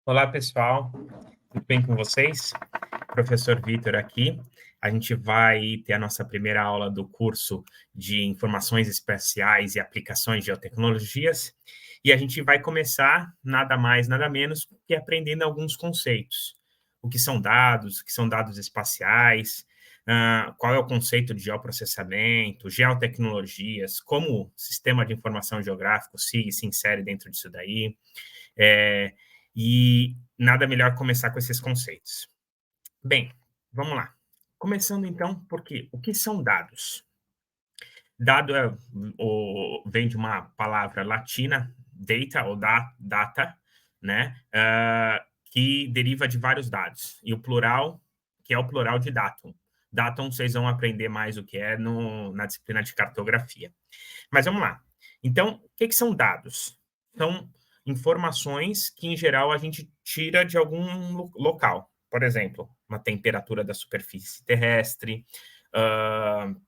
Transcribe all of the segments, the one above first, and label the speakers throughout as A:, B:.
A: Olá, pessoal. Tudo bem com vocês? Professor Vitor aqui. A gente vai ter a nossa primeira aula do curso de Informações Espaciais e Aplicações de Geotecnologias. E a gente vai começar nada mais, nada menos que aprendendo alguns conceitos. O que são dados espaciais, qual é o conceito de geoprocessamento, geotecnologias, como o sistema de informação geográfico se insere dentro disso daí. É, e nada melhor começar com esses conceitos. Bem, vamos lá. Começando então, porque o que são dados? Dado vem de uma palavra latina, data ou data, né? Que deriva de vários dados. E o plural, que é o plural de datum. Datum, vocês vão aprender mais o que é na disciplina de cartografia. Mas vamos lá. Então, o que são dados? São informações que, em geral, a gente tira de algum local. Por exemplo, uma temperatura da superfície terrestre, uh,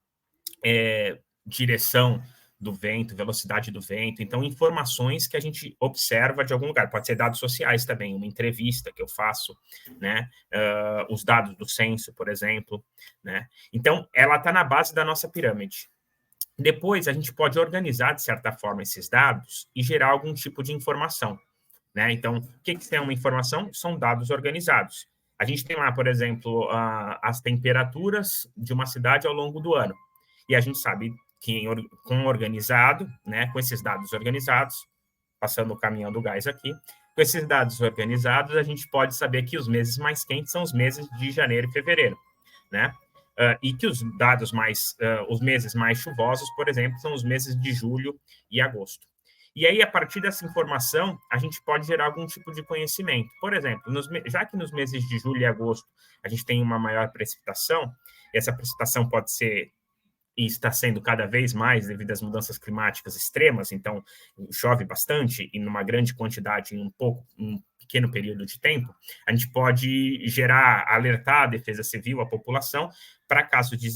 A: direção do vento, velocidade do vento. Então, informações que a gente observa de algum lugar. Pode ser dados sociais também, uma entrevista que eu faço, né? Os dados do censo, por exemplo, né? Então, ela está na base da nossa pirâmide. Depois, a gente pode organizar, de certa forma, esses dados e gerar algum tipo de informação, né? Então, o que é uma informação? São dados organizados. A gente tem lá, por exemplo, as temperaturas de uma cidade ao longo do ano. E a gente sabe que com organizado, né, com esses dados organizados, passando o caminhão do gás aqui, com esses dados organizados, a gente pode saber que os meses mais quentes são os meses de janeiro e fevereiro, né? E que os meses mais chuvosos, por exemplo, são os meses de julho e agosto. E aí, a partir dessa informação, a gente pode gerar algum tipo de conhecimento. Por exemplo, já que nos meses de julho e agosto a gente tem uma maior precipitação, e essa precipitação pode ser e está sendo cada vez mais devido às mudanças climáticas extremas, então chove bastante e numa grande quantidade em um pequeno período de tempo, a gente pode alertar a Defesa Civil, a população, para casos de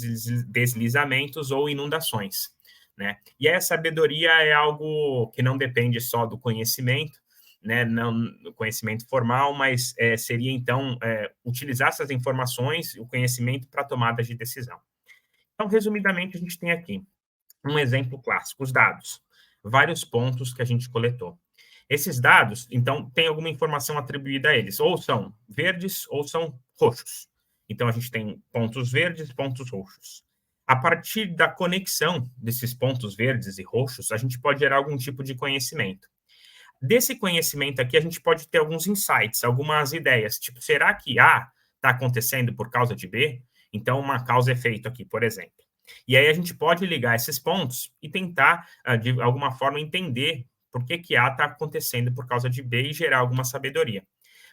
A: deslizamentos ou inundações, né? E a sabedoria é algo que não depende só do conhecimento, né, não do conhecimento formal, mas seria, então, utilizar essas informações, o conhecimento para tomada de decisão. Então, resumidamente, a gente tem aqui um exemplo clássico, os dados, vários pontos que a gente coletou. Esses dados, então, tem alguma informação atribuída a eles, ou são verdes ou são roxos. Então, a gente tem pontos verdes e pontos roxos. A partir da conexão desses pontos verdes e roxos, a gente pode gerar algum tipo de conhecimento. Desse conhecimento aqui, a gente pode ter alguns insights, algumas ideias, tipo, será que A está acontecendo por causa de B? Então, uma causa-efeito aqui, por exemplo. E aí a gente pode ligar esses pontos e tentar, de alguma forma, entender por que A está acontecendo por causa de B e gerar alguma sabedoria.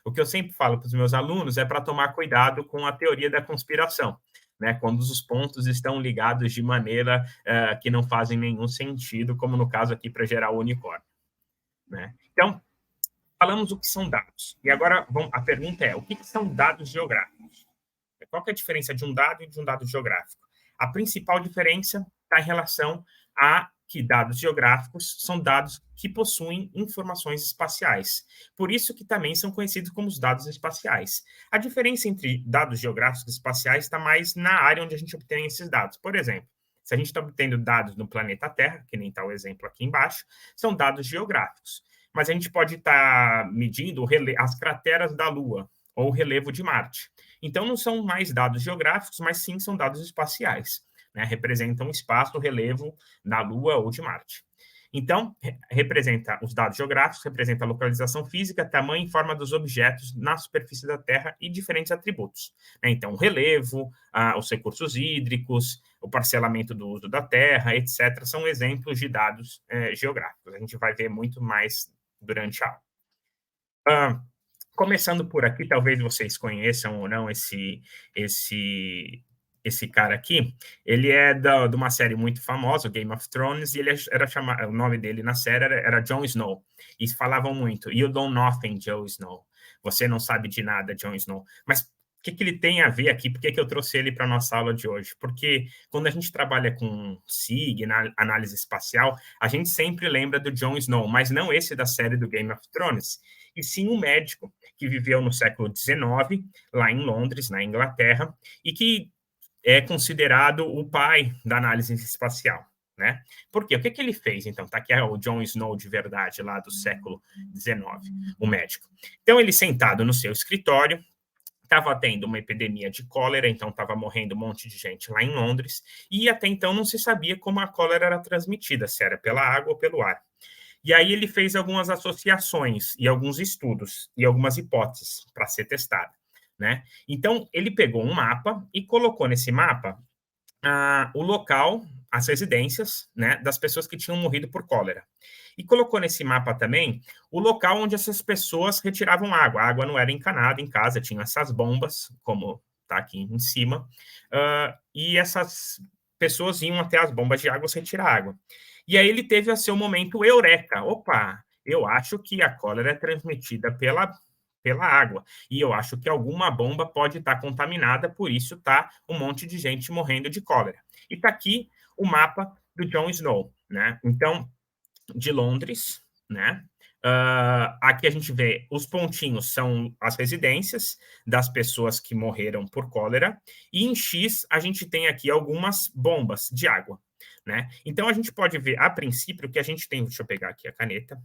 A: O que eu sempre falo para os meus alunos é para tomar cuidado com a teoria da conspiração, né? Quando os pontos estão ligados de maneira que não fazem nenhum sentido, como no caso aqui para gerar o unicórnio, né? Então, falamos o que são dados. E agora a pergunta é, o que são dados geográficos? Qual que é a diferença de um dado e de um dado geográfico? A principal diferença está em relação a que dados geográficos são dados que possuem informações espaciais. Por isso que também são conhecidos como os dados espaciais. A diferença entre dados geográficos e espaciais está mais na área onde a gente obtém esses dados. Por exemplo, se a gente está obtendo dados no planeta Terra, que nem está o exemplo aqui embaixo, são dados geográficos. Mas a gente pode estar medindo as crateras da Lua ou o relevo de Marte. Então, não são mais dados geográficos, mas sim são dados espaciais, né? Representam o espaço, o relevo da Lua ou de Marte. Então, representa os dados geográficos, representa a localização física, tamanho e forma dos objetos na superfície da Terra e diferentes atributos, né? Então, o relevo, os recursos hídricos, o parcelamento do uso da Terra, etc., são exemplos de dados geográficos. A gente vai ver muito mais durante a aula. Começando por aqui, talvez vocês conheçam ou não esse cara aqui. Ele é de uma série muito famosa, Game of Thrones, e ele era chamado, o nome dele na série era Jon Snow. E falavam muito, "You don't nothing, Jon Snow." Você não sabe de nada, Jon Snow. Mas que ele tem a ver aqui? Por que eu trouxe ele para a nossa aula de hoje? Porque quando a gente trabalha com SIG, na análise espacial, a gente sempre lembra do Jon Snow, mas não esse da série do Game of Thrones, e sim um médico que viveu no século XIX, lá em Londres, na Inglaterra, e que é considerado o pai da análise espacial, né? Por quê? O que ele fez, então? Tá aqui é o Jon Snow de verdade, lá do século XIX, o médico. Então, ele sentado no seu escritório, estava tendo uma epidemia de cólera, então estava morrendo um monte de gente lá em Londres, e até então não se sabia como a cólera era transmitida, se era pela água ou pelo ar. E aí ele fez algumas associações e alguns estudos e algumas hipóteses para ser testada, né? Então, ele pegou um mapa e colocou nesse mapa o local, as residências, né, das pessoas que tinham morrido por cólera. E colocou nesse mapa também o local onde essas pessoas retiravam água. A água não era encanada em casa, tinha essas bombas, como está aqui em cima, e essas pessoas iam até as bombas de água retirar água. E aí ele teve o seu momento eureka. Opa, eu acho que a cólera é transmitida pela água. E eu acho que alguma bomba pode estar contaminada, por isso está um monte de gente morrendo de cólera. E está aqui o mapa do Jon Snow, né? Então, de Londres, né? Aqui a gente vê os pontinhos são as residências das pessoas que morreram por cólera, e em X a gente tem aqui algumas bombas de água, né? Então a gente pode ver a princípio que a gente tem, deixa eu pegar aqui a caneta,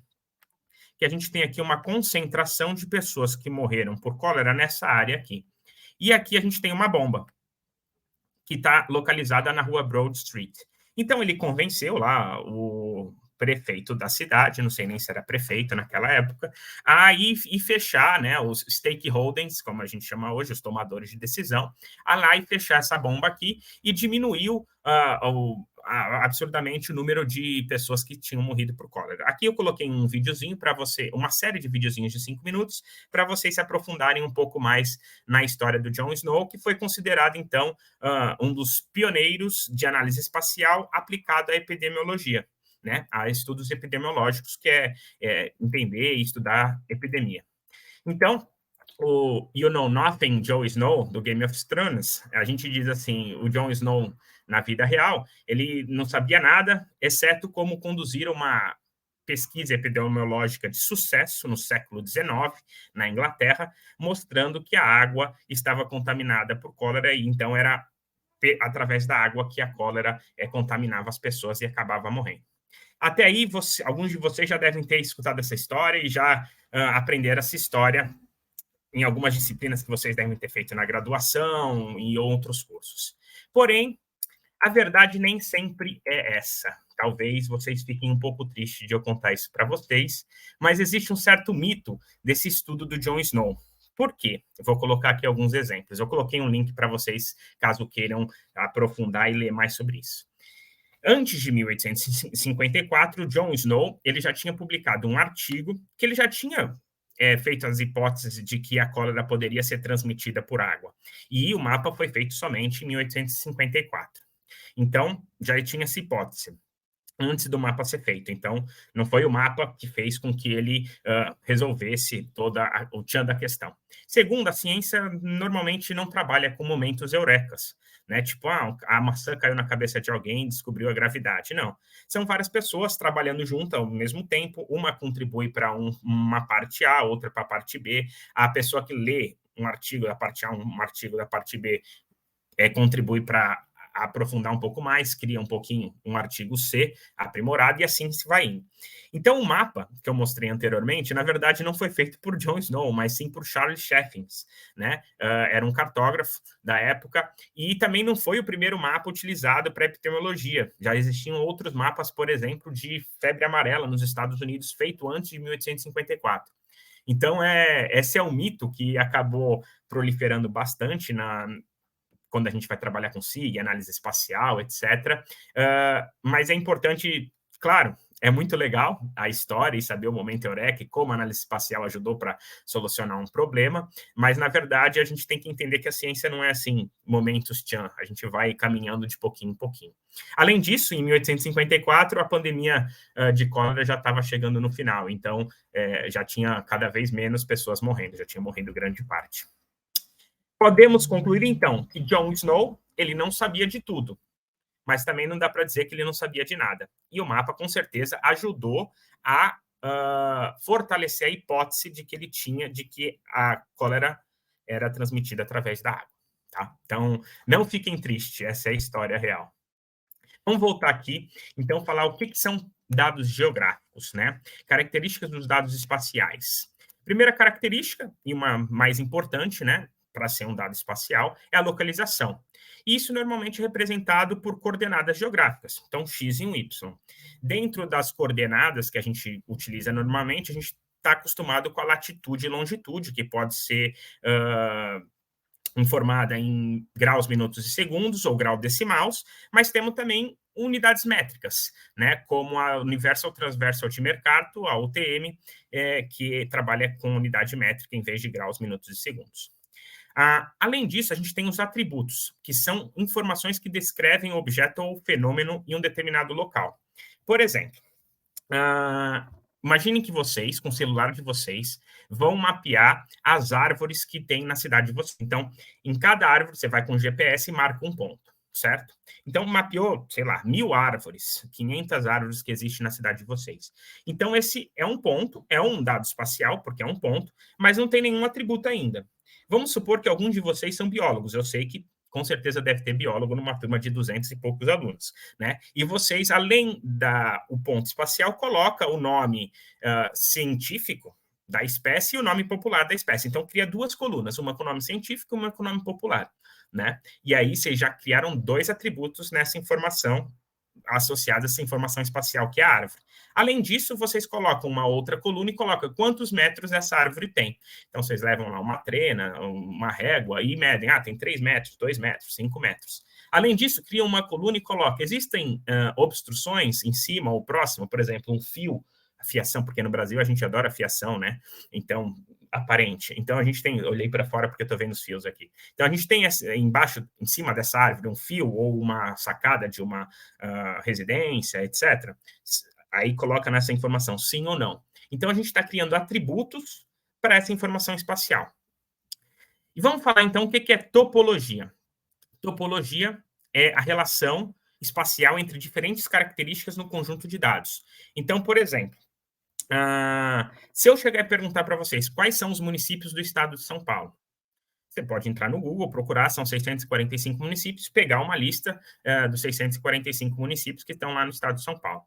A: que a gente tem aqui uma concentração de pessoas que morreram por cólera nessa área aqui. E aqui a gente tem uma bomba, que está localizada na rua Broad Street. Então, ele convenceu lá o prefeito da cidade, não sei nem se era prefeito naquela época, a ir e fechar, né, os stakeholders, como a gente chama hoje, os tomadores de decisão, a lá e fechar essa bomba aqui, e diminuiu absurdamente o número de pessoas que tinham morrido por cólera. Aqui eu coloquei um videozinho para você, uma série de videozinhos de 5 minutos, para vocês se aprofundarem um pouco mais na história do Jon Snow, que foi considerado, então, um dos pioneiros de análise espacial aplicado à epidemiologia, né? A estudos epidemiológicos, que é entender e estudar epidemia. Então, o You Know Nothing, Jon Snow, do Game of Thrones, a gente diz assim, o Jon Snow, na vida real, ele não sabia nada, exceto como conduzir uma pesquisa epidemiológica de sucesso no século XIX, na Inglaterra, mostrando que a água estava contaminada por cólera, e então era através da água que a cólera contaminava as pessoas e acabava morrendo. Até aí, alguns de vocês já devem ter escutado essa história e já aprenderam essa história em algumas disciplinas que vocês devem ter feito na graduação e outros cursos. Porém, a verdade nem sempre é essa. Talvez vocês fiquem um pouco tristes de eu contar isso para vocês, mas existe um certo mito desse estudo do Jon Snow. Por quê? Eu vou colocar aqui alguns exemplos. Eu coloquei um link para vocês, caso queiram aprofundar e ler mais sobre isso. Antes de 1854, Jon Snow ele já tinha publicado um artigo que ele já tinha feito as hipóteses de que a cólera poderia ser transmitida por água. E o mapa foi feito somente em 1854. Então, já tinha essa hipótese antes do mapa ser feito. Então, não foi o mapa que fez com que ele resolvesse o tchan da questão. Segundo, a ciência normalmente não trabalha com momentos eurecas, né? Tipo, a maçã caiu na cabeça de alguém e descobriu a gravidade. Não. São várias pessoas trabalhando juntas ao mesmo tempo, uma contribui para uma parte A, outra para a parte B. A pessoa que lê um artigo da parte A, um artigo da parte B, contribui para aprofundar um pouco mais, cria um pouquinho um artigo C aprimorado e assim se vai indo. Então, o mapa que eu mostrei anteriormente, na verdade, não foi feito por Jon Snow, mas sim por Charles Sheffins, né? Era um cartógrafo da época e também não foi o primeiro mapa utilizado para epidemiologia. Já existiam outros mapas, por exemplo, de febre amarela nos Estados Unidos, feito antes de 1854. Então, esse é um mito que acabou proliferando bastante quando a gente vai trabalhar com SIG, análise espacial, etc. Mas é importante, claro, é muito legal a história e saber o momento eureka e como a análise espacial ajudou para solucionar um problema, mas, na verdade, a gente tem que entender que a ciência não é assim, momentos tchan, a gente vai caminhando de pouquinho em pouquinho. Além disso, em 1854, a pandemia de cólera já estava chegando no final, então já tinha cada vez menos pessoas morrendo, já tinha morrido grande parte. Podemos concluir, então, que Jon Snow, ele não sabia de tudo, mas também não dá para dizer que ele não sabia de nada. E o mapa, com certeza, ajudou a fortalecer a hipótese de que ele tinha, de que a cólera era transmitida através da água. Tá? Então, não fiquem tristes, essa é a história real. Vamos voltar aqui, então, falar o que são dados geográficos, né? Características dos dados espaciais. Primeira característica, e uma mais importante, né, para ser um dado espacial, é a localização. E isso normalmente é representado por coordenadas geográficas, então x e um y. Dentro das coordenadas que a gente utiliza normalmente, a gente está acostumado com a latitude e longitude, que pode ser informada em graus, minutos e segundos, ou grau decimais, mas temos também unidades métricas, né, como a Universal Transversal de Mercator, a UTM, que trabalha com unidade métrica em vez de graus, minutos e segundos. Além disso, a gente tem os atributos, que são informações que descrevem o objeto ou fenômeno em um determinado local. Por exemplo, imaginem que vocês, com o celular de vocês, vão mapear as árvores que tem na cidade de vocês. Então, em cada árvore, você vai com o GPS e marca um ponto, certo? Então, mapeou, sei lá, 1.000 árvores, 500 árvores que existem na cidade de vocês. Então, esse é um ponto, é um dado espacial, porque é um ponto, mas não tem nenhum atributo ainda. Vamos supor que alguns de vocês são biólogos. Eu sei que com certeza deve ter biólogo numa turma de 200 e poucos alunos, né? E vocês, além do ponto espacial, coloca o nome científico da espécie e o nome popular da espécie. Então, cria duas colunas, uma com o nome científico e uma com o nome popular, né? E aí, vocês já criaram dois atributos nessa informação associada a essa informação espacial, que é a árvore. Além disso, vocês colocam uma outra coluna e colocam quantos metros essa árvore tem. Então, vocês levam lá uma trena, uma régua e medem. Tem 3 metros, 2 metros, 5 metros. Além disso, criam uma coluna e colocam. Existem obstruções em cima ou próximo, por exemplo, um fio, a fiação, porque no Brasil a gente adora fiação, né? Então, aparente. Então, a gente tem... Eu olhei para fora porque eu estou vendo os fios aqui. Então, a gente tem embaixo, em cima dessa árvore, um fio ou uma sacada de uma residência, etc. Aí coloca nessa informação, sim ou não. Então, a gente está criando atributos para essa informação espacial. E vamos falar, então, o que é topologia. Topologia é a relação espacial entre diferentes características no conjunto de dados. Então, por exemplo, se eu chegar e perguntar para vocês quais são os municípios do estado de São Paulo, você pode entrar no Google, procurar, são 645 municípios, pegar uma lista dos 645 municípios que estão lá no estado de São Paulo.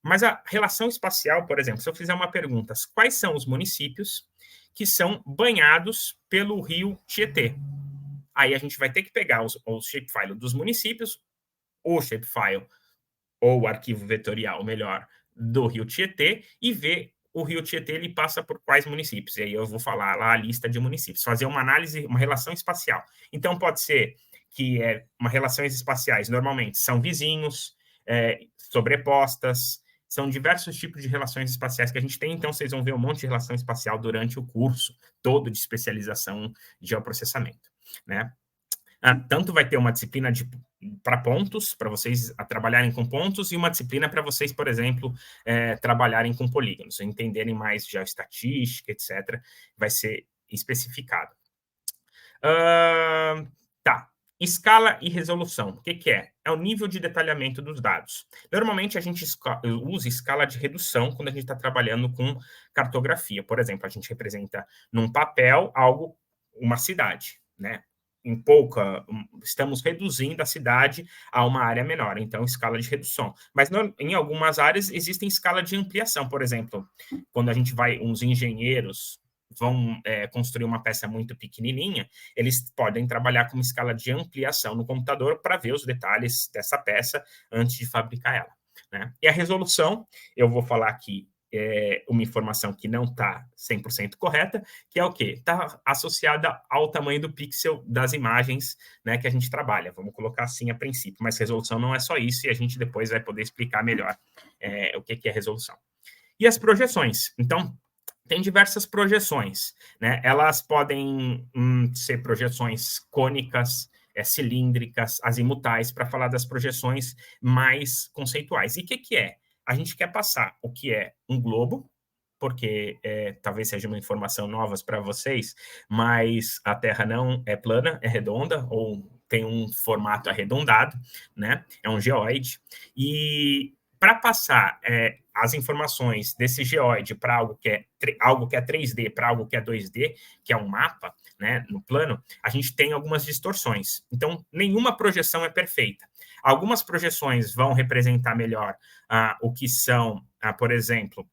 A: Mas a relação espacial, por exemplo, se eu fizer uma pergunta, quais são os municípios que são banhados pelo rio Tietê? Aí a gente vai ter que pegar o shapefile dos municípios, o shapefile ou o arquivo vetorial, melhor, do rio Tietê e ver o rio Tietê ele passa por quais municípios. E aí eu vou falar lá a lista de municípios, fazer uma análise, uma relação espacial. Então pode ser que uma relações espaciais normalmente são vizinhos, sobrepostas, são diversos tipos de relações espaciais que a gente tem, então vocês vão ver um monte de relação espacial durante o curso todo de especialização de geoprocessamento, né? Tanto vai ter uma disciplina para pontos, para vocês trabalharem com pontos, e uma disciplina para vocês, por exemplo, trabalharem com polígonos, entenderem mais geoestatística, etc. Vai ser especificado. Tá. Escala e resolução. O que é? É o nível de detalhamento dos dados. Normalmente, a gente usa escala de redução quando a gente está trabalhando com cartografia. Por exemplo, a gente representa num papel uma cidade, né? Estamos reduzindo a cidade a uma área menor, então escala de redução. Mas em algumas áreas existem escala de ampliação, por exemplo, quando a gente uns engenheiros vão construir uma peça muito pequenininha, eles podem trabalhar com uma escala de ampliação no computador para ver os detalhes dessa peça antes de fabricar ela, né? E a resolução, eu vou falar aqui uma informação que não está 100% correta, que é o quê? Está associada ao tamanho do pixel das imagens, né, que a gente trabalha. Vamos colocar assim a princípio, mas resolução não é só isso, e a gente depois vai poder explicar melhor o que é resolução. E as projeções. Então, tem diversas projeções, né? Elas podem ser projeções cônicas, cilíndricas, azimutais, para falar das projeções mais conceituais. E o que é? A gente quer passar o que é um globo porque talvez seja uma informação nova para vocês, mas a Terra não é plana, é redonda, ou tem um formato arredondado, né? É um geóide. E para passar as informações desse geóide para algo que é 3D, para algo que é 2D, que é um mapa, né, no plano, a gente tem algumas distorções. Então, nenhuma projeção é perfeita. Algumas projeções vão representar melhor o que são, por exemplo,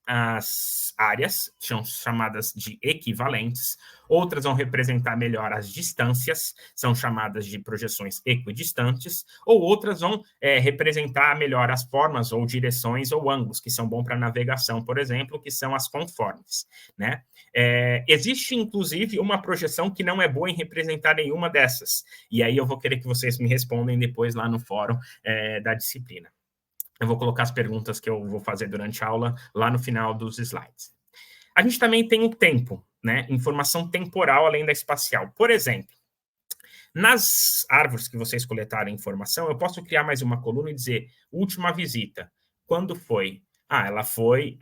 A: as áreas, são chamadas de equivalentes, outras vão representar melhor as distâncias, são chamadas de projeções equidistantes, ou outras vão representar melhor as formas ou direções ou ângulos, que são bons para navegação, por exemplo, que são as conformes, né? Existe, inclusive, uma projeção que não é boa em representar nenhuma dessas, e aí eu vou querer que vocês me respondam depois lá no fórum da disciplina. Eu vou colocar as perguntas que eu vou fazer durante a aula lá no final dos slides. A gente também tem o tempo, né? Informação temporal além da espacial. Por exemplo, nas árvores que vocês coletaram informação, eu posso criar mais uma coluna e dizer última visita. Quando foi? Ela foi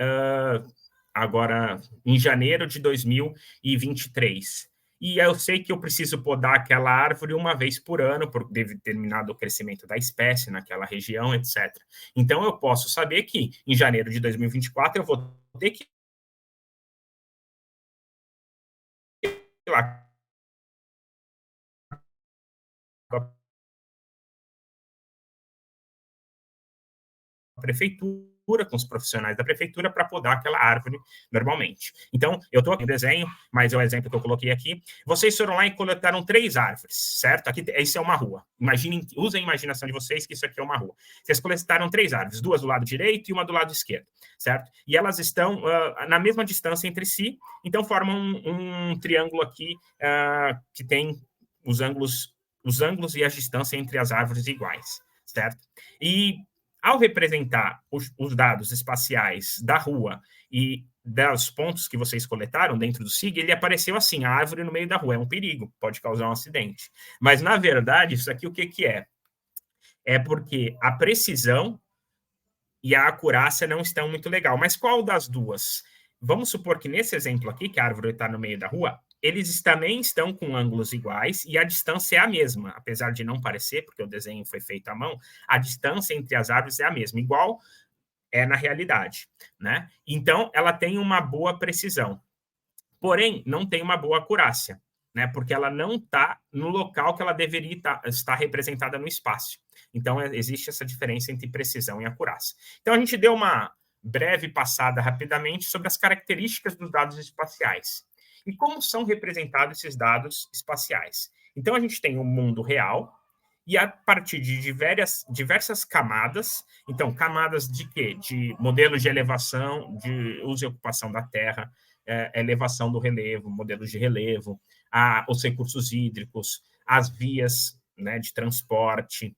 A: agora em janeiro de 2023. E eu sei que eu preciso podar aquela árvore uma vez por ano, por determinado crescimento da espécie naquela região, etc. Então, eu posso saber que em janeiro de 2024 eu vou ter que ir lá a prefeitura, com os profissionais da prefeitura, para podar aquela árvore normalmente. Então, eu estou aqui no desenho, mas é o exemplo que eu coloquei aqui. Vocês foram lá e coletaram 3 árvores, certo? Aqui, isso é uma rua. Usem a imaginação de vocês que isso aqui é uma rua. Vocês coletaram 3 árvores, 2 do lado direito e uma do lado esquerdo, certo? E elas estão na mesma distância entre si, então formam um triângulo aqui que tem os ângulos e a distância entre as árvores iguais, certo? E ao representar os dados espaciais da rua e dos pontos que vocês coletaram dentro do SIG, ele apareceu assim, a árvore no meio da rua, é um perigo, pode causar um acidente. Mas, na verdade, isso aqui o que é? É porque a precisão e a acurácia não estão muito legal. Mas qual das duas? Vamos supor que nesse exemplo aqui, que a árvore está no meio da rua, eles também estão com ângulos iguais e a distância é a mesma, apesar de não parecer, porque o desenho foi feito à mão, a distância entre as árvores é a mesma, igual é na realidade, né? Então, ela tem uma boa precisão, porém, não tem uma boa acurácia, né? Porque ela não está no local que ela deveria estar representada no espaço. Então, existe essa diferença entre precisão e acurácia. Então, a gente deu uma breve passada rapidamente sobre as características dos dados espaciais. E como são representados esses dados espaciais? Então, a gente tem o mundo real, e a partir de diversas camadas, então, camadas de quê? De modelos de elevação, de uso e ocupação da Terra, elevação do relevo, modelos de relevo, os recursos hídricos, as vias, né, de transporte,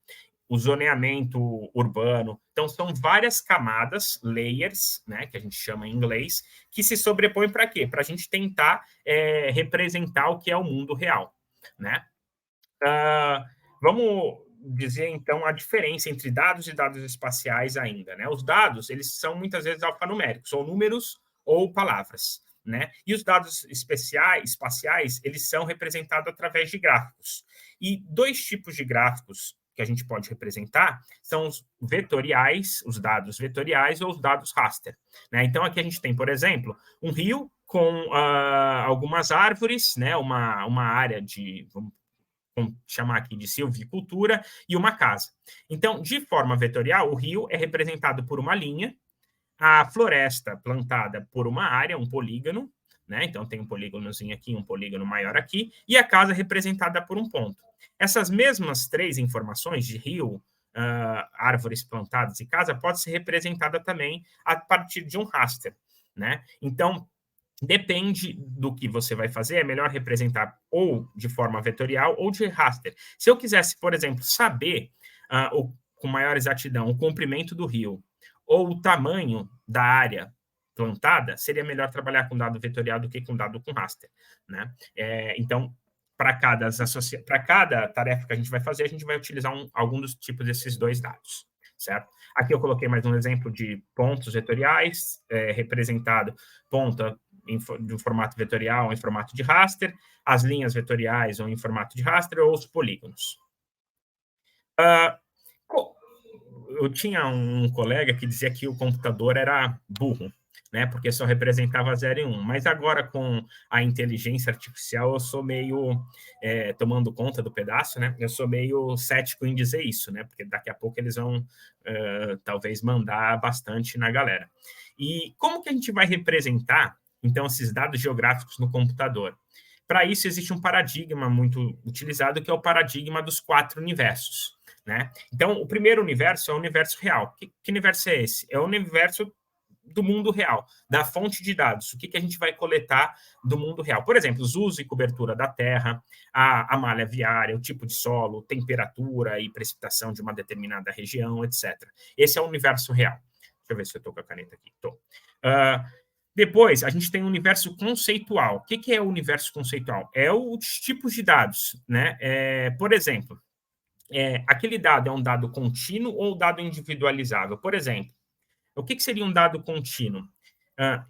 A: o zoneamento urbano. Então, são várias camadas, layers, né, que a gente chama em inglês, que se sobrepõem para quê? Para a gente tentar representar o que é o mundo real, né? Vamos dizer, então, a diferença entre dados e dados espaciais ainda, né? Os dados, eles são muitas vezes alfanuméricos, ou números ou palavras, né? E os dados espaciais, eles são representados através de gráficos. E 2 tipos de gráficos que a gente pode representar são os vetoriais, os dados vetoriais ou os dados raster, né? Então, aqui a gente tem, por exemplo, um rio com algumas árvores, né? Uma área de, vamos chamar aqui de silvicultura, e uma casa. Então, de forma vetorial, o rio é representado por uma linha, a floresta plantada por uma área, um polígono, né? Então, tem um polígonozinho aqui, um polígono maior aqui, e a casa representada por um ponto. Essas mesmas 3 informações de rio, árvores plantadas e casa, pode ser representada também a partir de um raster, né? Então, depende do que você vai fazer, é melhor representar ou de forma vetorial ou de raster. Se eu quisesse, por exemplo, saber com maior exatidão o comprimento do rio ou o tamanho da área plantada, seria melhor trabalhar com dado vetorial do que com dado com raster, né? Então, para cada tarefa que a gente vai fazer, a gente vai utilizar algum dos tipos desses 2 dados, certo? Aqui eu coloquei mais um exemplo de pontos vetoriais, representado ponta de um formato vetorial ou em formato de raster, as linhas vetoriais ou em formato de raster, ou os polígonos. Eu tinha um colega que dizia que o computador era burro, né? Porque só representava 0 e 1. Mas agora, com a inteligência artificial, eu sou meio, tomando conta do pedaço, né? Eu sou meio cético em dizer isso, né? Porque daqui a pouco eles vão, talvez, mandar bastante na galera. E como que a gente vai representar, então, esses dados geográficos no computador? Para isso, existe um paradigma muito utilizado, que é o paradigma dos 4 universos. Né? Então, o primeiro universo é o universo real. Que universo é esse? É o universo do mundo real, da fonte de dados. O que a gente vai coletar do mundo real? Por exemplo, os usos e cobertura da terra, a malha viária, o tipo de solo, temperatura e precipitação de uma determinada região, etc. Esse é o universo real. Deixa eu ver se eu estou com a caneta aqui. Estou. Depois, a gente tem o universo conceitual. O que é o universo conceitual? É os tipos de dados. Né? Por exemplo, aquele dado é um dado contínuo ou dado individualizável? Por exemplo, o que seria um dado contínuo?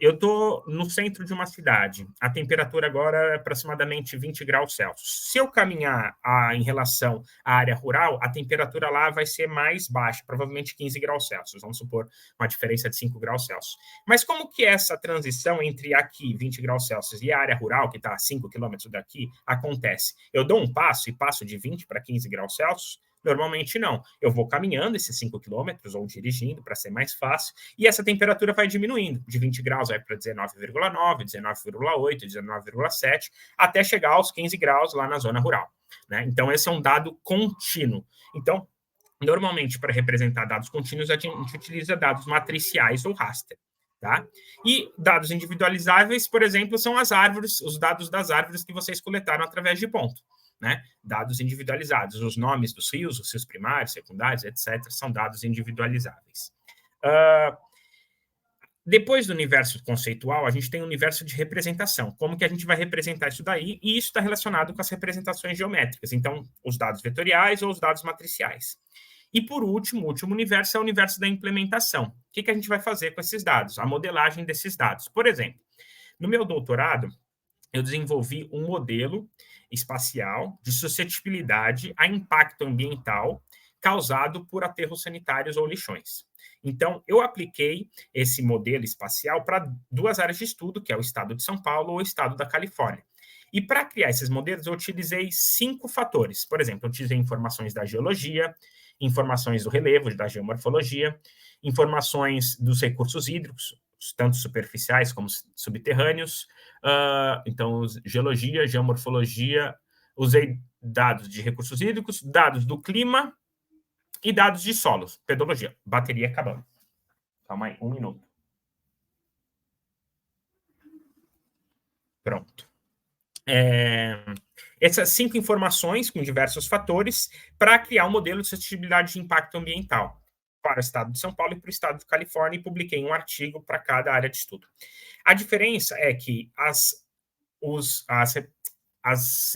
A: Eu estou no centro de uma cidade, a temperatura agora é aproximadamente 20 graus Celsius. Se eu caminhar em relação à área rural, a temperatura lá vai ser mais baixa, provavelmente 15 graus Celsius, vamos supor uma diferença de 5 graus Celsius. Mas como que essa transição entre aqui, 20 graus Celsius, e a área rural, que está a 5 quilômetros daqui, acontece? Eu dou um passo e passo de 20 para 15 graus Celsius? Normalmente não. Eu vou caminhando esses 5 quilômetros ou dirigindo para ser mais fácil, e essa temperatura vai diminuindo. De 20 graus vai para 19,9, 19,8, 19,7, até chegar aos 15 graus lá na zona rural. Né? Então, esse é um dado contínuo. Então, normalmente, para representar dados contínuos, a gente utiliza dados matriciais ou raster. Tá? E dados individualizáveis, por exemplo, são as árvores, os dados das árvores que vocês coletaram através de ponto. Né? Dados individualizados, os nomes dos rios, os rios primários, secundários, etc., são dados individualizáveis. Depois do universo conceitual, a gente tem o universo de representação. Como que a gente vai representar isso daí? E isso está relacionado com as representações geométricas. Então, os dados vetoriais ou os dados matriciais. E, por último, o último universo é o universo da implementação. O que a gente vai fazer com esses dados? A modelagem desses dados. Por exemplo, no meu doutorado, eu desenvolvi um modelo espacial de suscetibilidade a impacto ambiental causado por aterros sanitários ou lixões. Então, eu apliquei esse modelo espacial para 2 áreas de estudo, que é o estado de São Paulo ou o estado da Califórnia. E para criar esses modelos, eu utilizei 5 fatores. Por exemplo, eu utilizei informações da geologia, informações do relevo, da geomorfologia, informações dos recursos hídricos, tanto superficiais como subterrâneos. Então, geologia, geomorfologia, usei dados de recursos hídricos, dados do clima e dados de solos, pedologia. Bateria acabando. Calma aí, 1 minuto. Pronto. Essas 5 informações com diversos fatores para criar um modelo de suscetibilidade de impacto ambiental para o estado de São Paulo e para o estado de Califórnia, e publiquei um artigo para cada área de estudo. A diferença é que as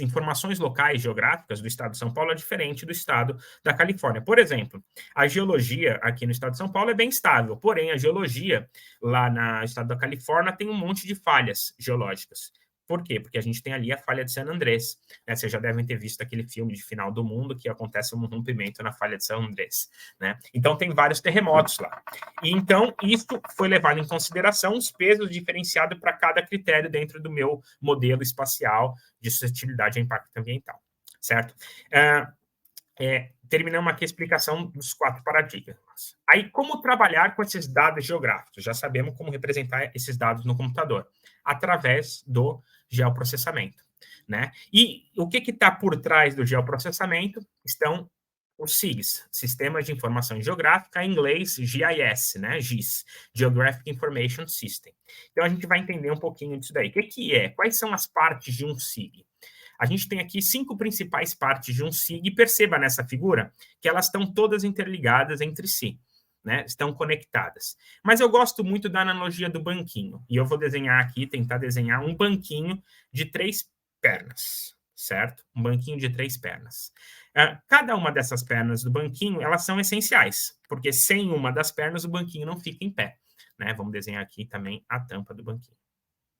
A: informações locais geográficas do estado de São Paulo é diferente do estado da Califórnia. Por exemplo, a geologia aqui no estado de São Paulo é bem estável, porém a geologia lá no estado da Califórnia tem um monte de falhas geológicas. Por quê? Porque a gente tem ali a falha de San Andrés. Né? Vocês já devem ter visto aquele filme de Final do Mundo que acontece um rompimento na falha de San Andrés. Né? Então, tem vários terremotos lá. E, então, isso foi levado em consideração os pesos diferenciados para cada critério dentro do meu modelo espacial de suscetibilidade a impacto ambiental. Certo? Terminamos aqui a explicação dos 4 paradigmas. Aí, como trabalhar com esses dados geográficos? Já sabemos como representar esses dados no computador, através do geoprocessamento. Né? E o que está por trás do geoprocessamento? Estão os SIGs, Sistemas de Informação Geográfica, em inglês GIS, né? GIS, Geographic Information System. Então, a gente vai entender um pouquinho disso daí. O que é? Quais são as partes de um SIG? A gente tem aqui 5 principais partes de um SIG, e perceba nessa figura que elas estão todas interligadas entre si, né? Estão conectadas. Mas eu gosto muito da analogia do banquinho, e eu vou desenhar aqui, tentar desenhar um banquinho de 3 pernas. certo? Um banquinho de 3 pernas. Cada uma dessas pernas do banquinho, elas são essenciais, porque sem uma das pernas o banquinho não fica em pé, né? Vamos desenhar aqui também a tampa do banquinho,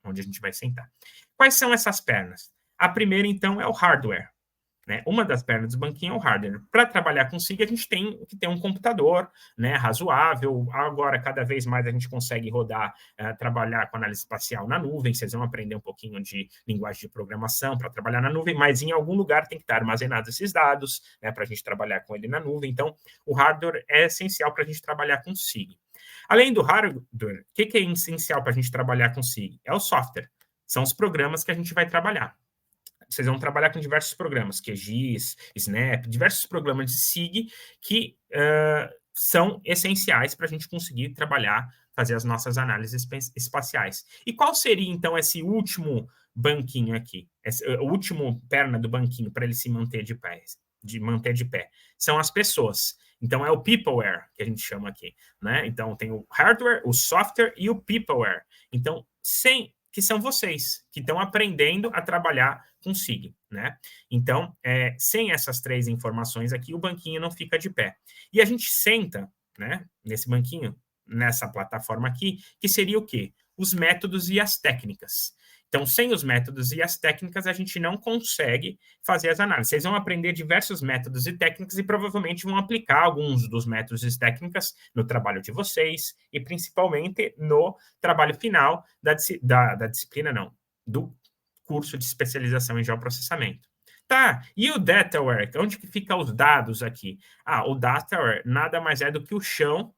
A: onde a gente vai sentar. Quais são essas pernas? A primeira, então, é o hardware. Né? Uma das pernas do banquinho é o hardware. Para trabalhar com SIG, a gente tem que ter um computador, né, razoável. Agora, cada vez mais a gente consegue rodar, trabalhar com análise espacial na nuvem. Vocês vão aprender um pouquinho de linguagem de programação para trabalhar na nuvem, mas em algum lugar tem que estar armazenados esses dados, né, para a gente trabalhar com ele na nuvem. Então, o hardware é essencial para a gente trabalhar com SIG. Além do hardware, o que é essencial para a gente trabalhar com SIG? É o software. São os programas que a gente vai trabalhar. Vocês vão trabalhar com diversos programas, QGIS, Snap, diversos programas de SIG que são essenciais para a gente conseguir trabalhar, fazer as nossas análises espaciais. E qual seria, então, esse último banquinho aqui? O último perna do banquinho para ele se manter de pé, São as pessoas. Então, é o peopleware, que a gente chama aqui, né? Então, tem o hardware, o software e o peopleware. Então, que são vocês, que estão aprendendo a trabalhar com SIG, né? Então, sem essas 3 informações aqui, o banquinho não fica de pé. E a gente senta, né, nesse banquinho, nessa plataforma aqui, que seria o quê? Os métodos e as técnicas. Então, sem os métodos e as técnicas, a gente não consegue fazer as análises. Vocês vão aprender diversos métodos e técnicas e provavelmente vão aplicar alguns dos métodos e técnicas no trabalho de vocês e principalmente no trabalho final da disciplina, não, do curso de especialização em geoprocessamento. Tá, e o dataware? Onde que ficam os dados aqui? O dataware nada mais é do que o chão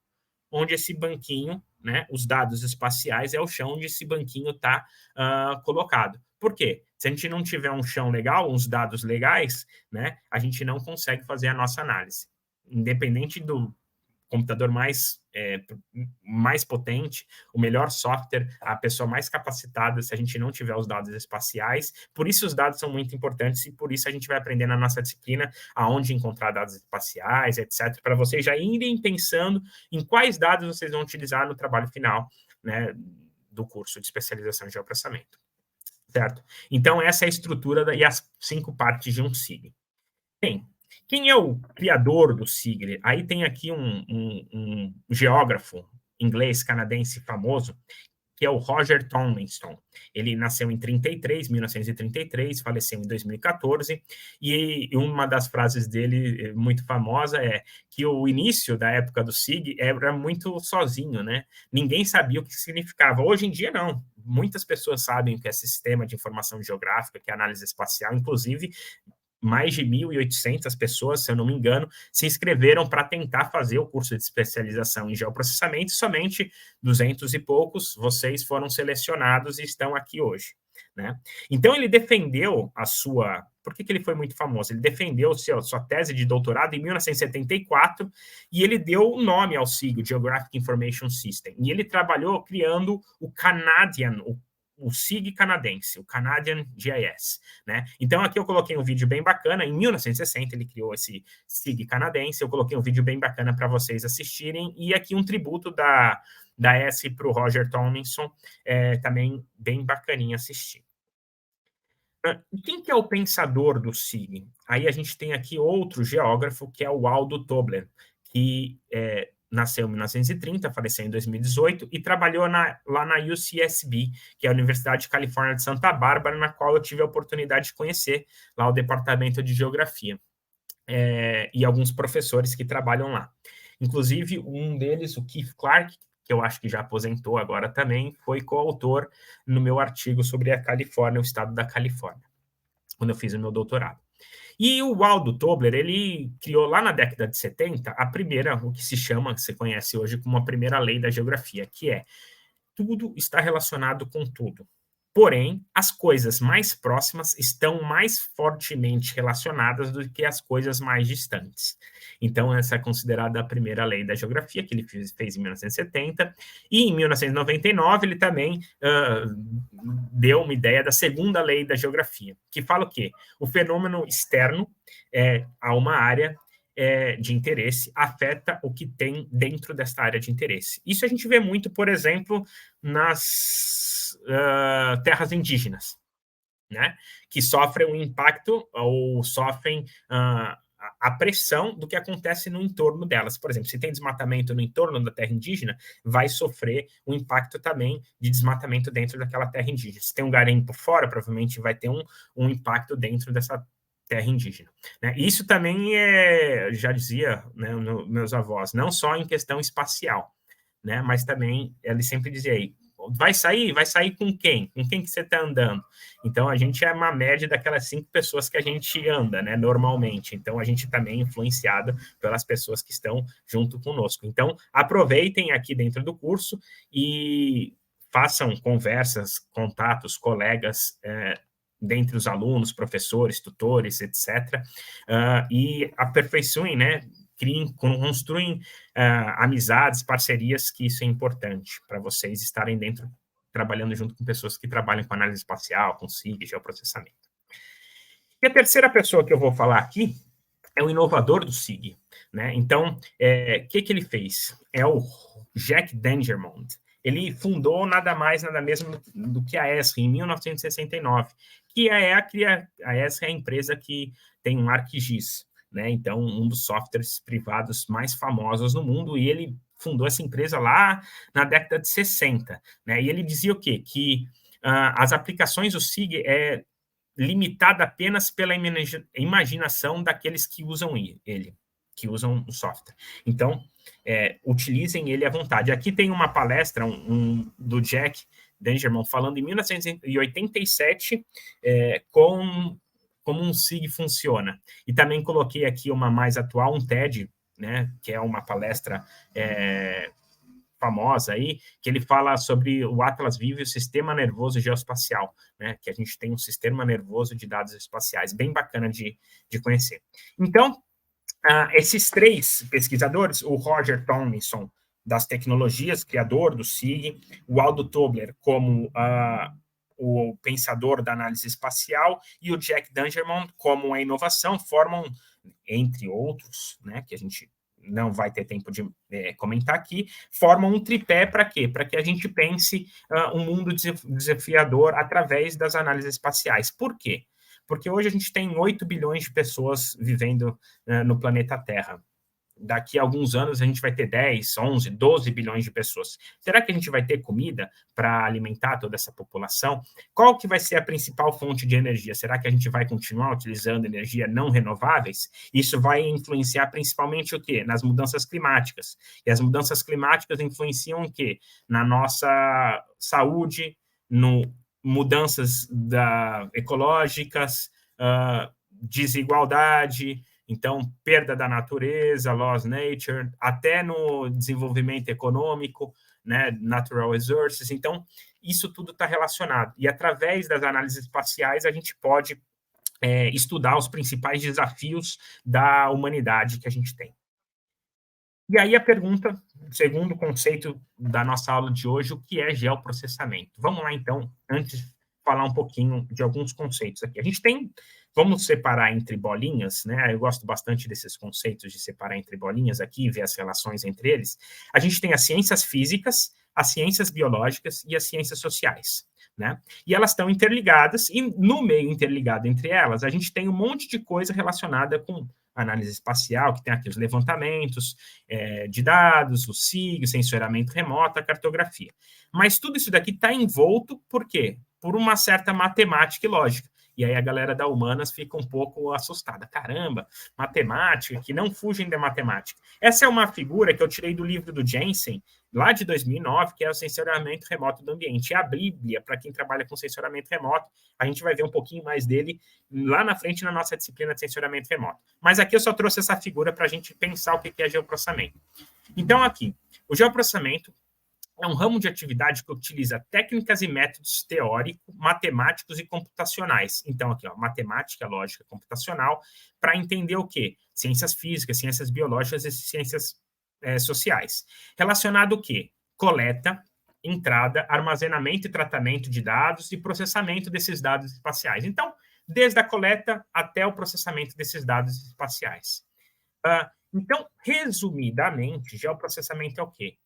A: onde esse banquinho, né, os dados espaciais é o chão onde esse banquinho está colocado. Por quê? Se a gente não tiver um chão legal, uns dados legais, né, a gente não consegue fazer a nossa análise. Independente do computador mais potente, o melhor software, a pessoa mais capacitada, se a gente não tiver os dados espaciais. Por isso os dados são muito importantes e por isso a gente vai aprender na nossa disciplina aonde encontrar dados espaciais, etc., para vocês já irem pensando em quais dados vocês vão utilizar no trabalho final, né, do curso de especialização em geoprocessamento. Certo? Então, essa é a estrutura e as 5 partes de um SIG. Bem, quem é o criador do SIG? Aí tem aqui um geógrafo inglês canadense famoso, que é o Roger Tomlinson. Ele nasceu em 1933, faleceu em 2014, e uma das frases dele muito famosa é que o início da época do SIG era muito sozinho, né? Ninguém sabia o que significava. Hoje em dia, não. Muitas pessoas sabem o que é sistema de informação geográfica, que é análise espacial, inclusive mais de 1.800 pessoas, se eu não me engano, se inscreveram para tentar fazer o curso de especialização em geoprocessamento, e somente 200 e poucos vocês foram selecionados e estão aqui hoje, né? Então, ele defendeu a sua... Por que ele foi muito famoso? Ele defendeu sua tese de doutorado em 1974 e ele deu o nome ao SIG, o Geographic Information System, e ele trabalhou criando o Canadian, o SIG canadense, o Canadian GIS, né? Então, aqui eu coloquei um vídeo bem bacana. Em 1960, ele criou esse SIG canadense. Eu coloquei um vídeo bem bacana para vocês assistirem. E aqui um tributo da S para o Roger Tomlinson, também bem bacaninha assistir. Quem que é o pensador do SIG? Aí a gente tem aqui outro geógrafo, que é o Aldo Tobler, que nasceu em 1930, faleceu em 2018 e trabalhou lá na UCSB, que é a Universidade de Califórnia de Santa Bárbara, na qual eu tive a oportunidade de conhecer lá o departamento de geografia e alguns professores que trabalham lá. Inclusive, um deles, o Keith Clark, que eu acho que já aposentou agora também, foi coautor no meu artigo sobre a Califórnia, o estado da Califórnia, quando eu fiz o meu doutorado. E o Aldo Tobler, ele criou lá na década de 70 a primeira, o que se chama, que você conhece hoje como a primeira lei da geografia, que é tudo está relacionado com tudo. Porém, as coisas mais próximas estão mais fortemente relacionadas do que as coisas mais distantes. Então, essa é considerada a primeira lei da geografia, que ele fez em 1970. E em 1999, ele também deu uma ideia da segunda lei da geografia, que fala o quê? O fenômeno externo a uma área de interesse afeta o que tem dentro desta área de interesse. Isso a gente vê muito, por exemplo, nas terras indígenas. né, que sofrem um impacto ou sofrem a pressão do que acontece no entorno delas. Por exemplo, se tem desmatamento no entorno da terra indígena, vai sofrer um impacto também de desmatamento dentro daquela terra indígena. Se tem um garimpo fora, provavelmente vai ter um impacto dentro dessa terra indígena. Né? Isso também já dizia, né, meus avós, não só em questão espacial, né, mas também ele sempre dizia aí, vai sair com quem? Com quem que você está andando? Então, a gente é uma média daquelas 5 pessoas que a gente anda, né, normalmente. Então, a gente também é influenciado pelas pessoas que estão junto conosco. Então, aproveitem aqui dentro do curso e façam conversas, contatos, colegas, dentre os alunos, professores, tutores, etc., e aperfeiçoem, né, construem amizades, parcerias, que isso é importante para vocês estarem dentro, trabalhando junto com pessoas que trabalham com análise espacial, com SIG, geoprocessamento. E a terceira pessoa que eu vou falar aqui é o inovador do SIG. Né? Então, o que ele fez? É o Jack Dangermond. Ele fundou nada mais, nada menos do que a ESRI em 1969, que a ESRI é a empresa que tem um ArcGIS, né? Então, um dos softwares privados mais famosos no mundo, e ele fundou essa empresa lá na década de 60. Né? E ele dizia o quê? Que as aplicações do SIG é limitada apenas pela imaginação daqueles que usam ele, que usam o software. Então, utilizem ele à vontade. Aqui tem uma palestra do Jack Dangermond falando em 1987 como um SIG funciona. E também coloquei aqui uma mais atual, um TED, né, que é uma palestra famosa aí, que ele fala sobre o Atlas Vivo e o sistema nervoso geoespacial, né, que a gente tem um sistema nervoso de dados espaciais, bem bacana de conhecer. Então, esses 3 pesquisadores, o Roger Tomlinson, das tecnologias, criador do SIG, o Aldo Tobler, como o pensador da análise espacial, e o Jack Dangermond, como a inovação, formam, entre outros, né, que a gente não vai ter tempo de comentar aqui, formam um tripé para quê? Para que a gente pense um mundo desafiador através das análises espaciais. Por quê? Porque hoje a gente tem 8 bilhões de pessoas vivendo no planeta Terra. Daqui a alguns anos a gente vai ter 10, 11, 12 bilhões de pessoas. Será que a gente vai ter comida para alimentar toda essa população? Qual que vai ser a principal fonte de energia? Será que a gente vai continuar utilizando energia não renováveis? Isso vai influenciar principalmente o quê? Nas mudanças climáticas. E as mudanças climáticas influenciam o quê? Na nossa saúde, no mudanças ecológicas, desigualdade, então, perda da natureza, lost nature, até no desenvolvimento econômico, né, natural resources. Então, isso tudo está relacionado. E através das análises espaciais, a gente pode estudar os principais desafios da humanidade que a gente tem. E aí a pergunta, segundo conceito da nossa aula de hoje, o que é geoprocessamento? Vamos lá, então, antes falar um pouquinho de alguns conceitos aqui. A gente tem, vamos separar entre bolinhas, né? Eu gosto bastante desses conceitos de separar entre bolinhas aqui, ver as relações entre eles. A gente tem as ciências físicas, as ciências biológicas e as ciências sociais, né? E elas estão interligadas, e no meio interligado entre elas, a gente tem um monte de coisa relacionada com análise espacial, que tem aqui os levantamentos de dados, o SIG, o sensoramento remoto, a cartografia. Mas tudo isso daqui está envolto, por quê? Por uma certa matemática e lógica. E aí a galera da Humanas fica um pouco assustada. Caramba, matemática, que não fugem da matemática. Essa é uma figura que eu tirei do livro do Jensen, lá de 2009, que é o sensoramento remoto do ambiente. É a Bíblia para quem trabalha com sensoramento remoto. A gente vai ver um pouquinho mais dele lá na frente na nossa disciplina de sensoramento remoto. Mas aqui eu só trouxe essa figura para a gente pensar o que é geoprocessamento. Então, aqui, o geoprocessamento é um ramo de atividade que utiliza técnicas e métodos teóricos, matemáticos e computacionais. Então, aqui, ó, matemática, lógica, computacional, para entender o quê? Ciências físicas, ciências biológicas e ciências sociais. Relacionado o quê? Coleta, entrada, armazenamento e tratamento de dados e processamento desses dados espaciais. Então, desde a coleta até o processamento desses dados espaciais. Então, resumidamente, geoprocessamento é o quê?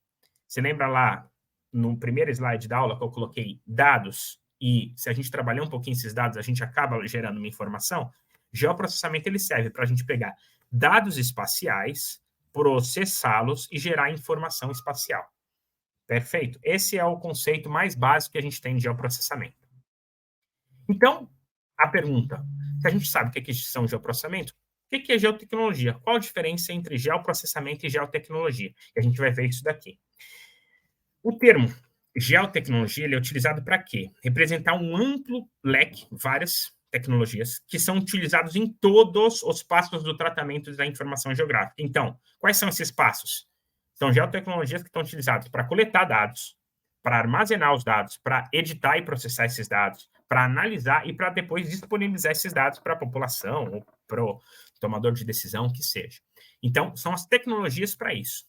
A: Você lembra lá no primeiro slide da aula que eu coloquei dados e se a gente trabalhar um pouquinho esses dados, a gente acaba gerando uma informação. Geoprocessamento ele serve para a gente pegar dados espaciais, processá-los e gerar informação espacial. Perfeito? Esse é o conceito mais básico que a gente tem de geoprocessamento. Então, a pergunta, se a gente sabe o que é são geoprocessamento, o que é geotecnologia? Qual a diferença entre geoprocessamento e geotecnologia? E a gente vai ver isso daqui. O termo geotecnologia ele é utilizado para quê? Representar um amplo leque, várias tecnologias, que são utilizados em todos os passos do tratamento da informação geográfica. Então, quais são esses passos? São geotecnologias que estão utilizadas para coletar dados, para armazenar os dados, para editar e processar esses dados, para analisar e para depois disponibilizar esses dados para a população ou para o tomador de decisão, que seja. Então, são as tecnologias para isso.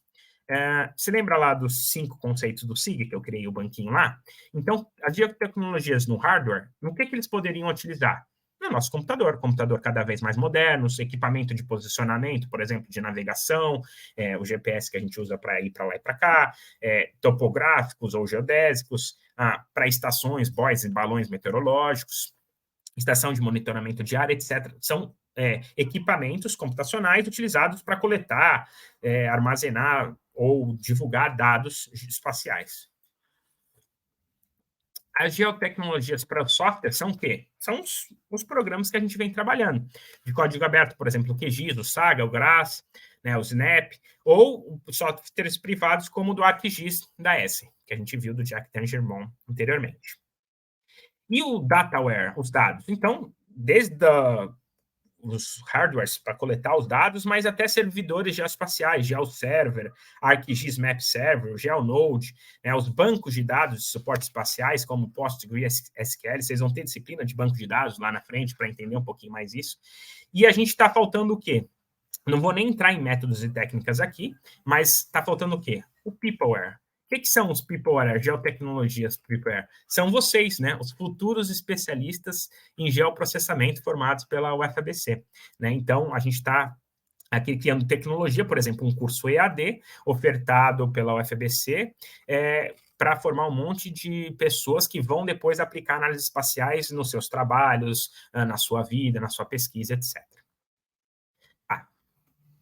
A: Se lembra lá dos 5 conceitos do SIG, que eu criei o banquinho lá? Então, as geotecnologias no hardware, no que eles poderiam utilizar? No nosso computador cada vez mais modernos, equipamento de posicionamento, por exemplo, de navegação, o GPS que a gente usa para ir para lá e para cá, topográficos ou geodésicos, para estações, buoys e balões meteorológicos, estação de monitoramento de área, etc. São equipamentos computacionais utilizados para coletar, armazenar ou divulgar dados espaciais. As geotecnologias para o software são o quê? São os programas que a gente vem trabalhando. De código aberto, por exemplo, o QGIS, o Saga, o GRASS, né, o Snap, ou softwares privados como o do ArcGIS da ESSE, que a gente viu do Jack Tangermont anteriormente. E o dataware, os dados? Então, desde os hardwares para coletar os dados, mas até servidores geoespaciais, GeoServer, ArcGIS Map Server, GeoNode, né, os bancos de dados de suporte espaciais, como PostgreSQL, vocês vão ter disciplina de banco de dados lá na frente para entender um pouquinho mais isso. E a gente está faltando o quê? Não vou nem entrar em métodos e técnicas aqui, mas está faltando o quê? O Peopleware. O que são os Peopleware, geotecnologias Peopleware? São vocês, né? Os futuros especialistas em geoprocessamento formados pela UFABC. Né? Então, a gente está aqui criando tecnologia, por exemplo, um curso EAD ofertado pela UFABC, para formar um monte de pessoas que vão depois aplicar análises espaciais nos seus trabalhos, na sua vida, na sua pesquisa, etc.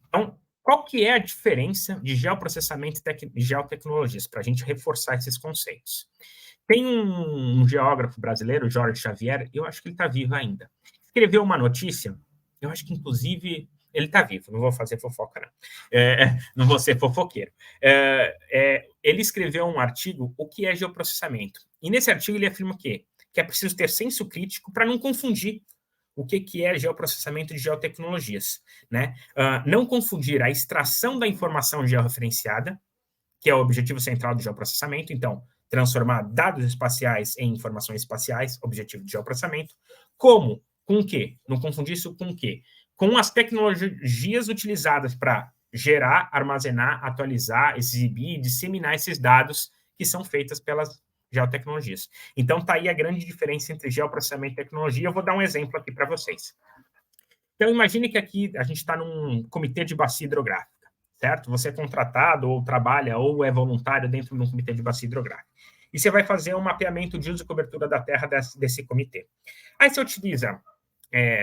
A: Então, qual que é a diferença de geoprocessamento e geotecnologias, para a gente reforçar esses conceitos? Tem um geógrafo brasileiro, Jorge Xavier, eu acho que ele está vivo ainda, escreveu uma notícia, eu acho que, inclusive, ele está vivo, não vou fazer fofoca, não. Não vou ser fofoqueiro. Ele escreveu um artigo, o que é geoprocessamento? E nesse artigo ele afirma o quê? Que é preciso ter senso crítico para não confundir o que é geoprocessamento de geotecnologias, né? Não confundir a extração da informação georreferenciada, que é o objetivo central do geoprocessamento, então, transformar dados espaciais em informações espaciais, objetivo de geoprocessamento, com o quê? Não confundir isso com o quê? Com as tecnologias utilizadas para gerar, armazenar, atualizar, exibir, disseminar esses dados que são feitas pelas geotecnologias. Então, está aí a grande diferença entre geoprocessamento e tecnologia. Eu vou dar um exemplo aqui para vocês. Então, imagine que aqui a gente está num comitê de bacia hidrográfica, certo? Você é contratado, ou trabalha, ou é voluntário dentro de um comitê de bacia hidrográfica. E você vai fazer um mapeamento de uso e cobertura da terra desse comitê. Aí você utiliza